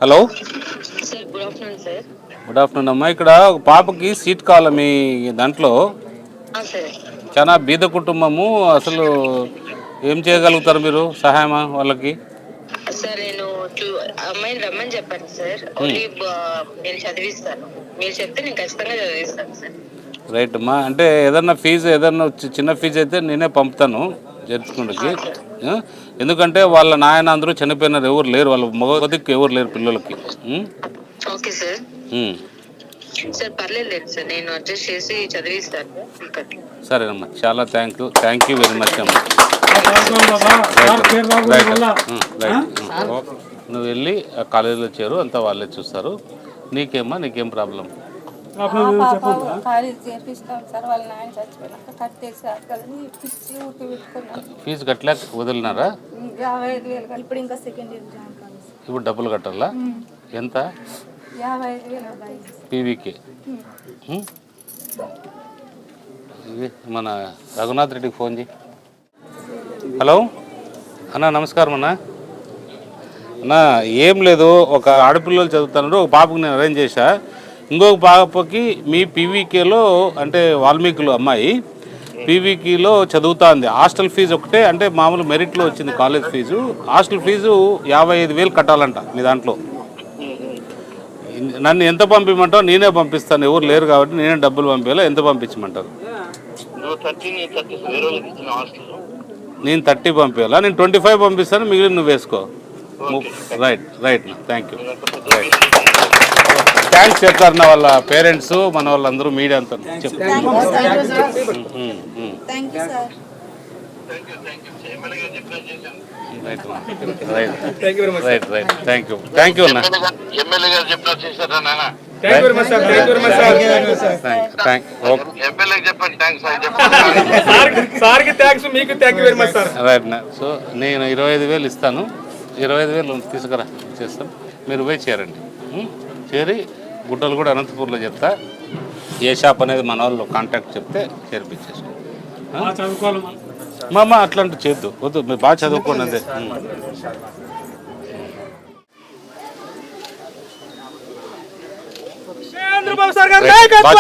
Hello sir good afternoon sir. Good afternoon అమ్మా. ఇక్కడ ఒక పాపకి సీట్ కావాలి మీ దాంట్లో. సార్ చాలా బీద కుటుంబము. అసలు ఏం చేయగలుగుతారు మీరు సహాయమా వాళ్ళకి? సార్ నేను అమ్మాయిని రమ్మని చెప్పాను సార్. ఓన్లీ నేను చదివిస్తాను, మీరు చెప్తే నేను ఖచ్చితంగా చదివిస్తాను సార్. రైట్ అమ్మా. అంటే ఏదన్నా ఫీజు ఏదన్నా చిన్న ఫీజు అయితే నేనే పంపుతాను జరుపుకుంటకి. ఎందుకంటే వాళ్ళ నాయన అందరూ చనిపోయినారు, ఎవరు లేరు, వాళ్ళ మగదికి ఎవరు లేరు పిల్లలకి. Okay sir. సార్ పర్లేదు సార్, నేను అడ్జస్ట్ చేసి చదివిస్తాను. సరేనమ్మా, చాలా థ్యాంక్ యూ వెరీ మచ్ అమ్మా. నువ్వు వెళ్ళి ఆ కాలేజీలో చేరు, అంతా వాళ్ళే చూస్తారు. నీకేం ప్రాబ్లం? ఫీజు కట్టలేక వదిలినారా? ఇప్పుడు డబ్బులు కట్టాలా? ఎంత? పీవీకి. మన రఘునాథ్ రెడ్డికి ఫోన్ చేయి. హలో అన్నా, నమస్కారం అన్నా. అన్నా ఏం లేదు, ఒక ఆడపిల్లలు చదువుతున్నారు, ఒక పాపకు నేను అరేంజ్ చేశా. ఇంకొక పాపకి మీ పీవీకేలో, అంటే వాల్మీకులు అమ్మాయి పీవీకేలో చదువుతుంది. హాస్టల్ ఫీజు ఒకటే, అంటే మామూలు మెరిట్లో వచ్చింది కాలేజ్ ఫీజు. హాస్టల్ ఫీజు 55,000 కట్టాలంట మీ దాంట్లో. నన్ను ఎంత పంపించమంటావు? నేనే పంపిస్తాను, ఎవరు లేరు కాబట్టి నేనే డబ్బులు పంపించాలి. ఎంత పంపించమంటారు? నేను 30 పంపించాలా? నేను 25 పంపిస్తాను, మిగిలిన నువ్వు వేసుకో. Right thank you. థ్యాంక్స్ చెప్తారు నా వాళ్ళ పేరెంట్స్, మన వాళ్ళందరూ మీడియా అంతా చెప్తారు. థ్యాంక్ యూ అన్న. రైట్ నా. సో నేను 25,000 ఇస్తాను, 25,000 తీసుకురా చేస్తాను. మీరు పోయి చేరండి. చేరి గుట్టలు కూడా అనంతపూర్లో చెప్తా. ఏ షాప్ అనేది మన వాళ్ళు కాంటాక్ట్ చెప్తే చేర్పించేసుకో. మా అట్లాంటి చేద్దు వద్దు, మీరు బాగా చదువుకోండి అదే. చంద్రబాబు సార్ గారి నాయకత్వం.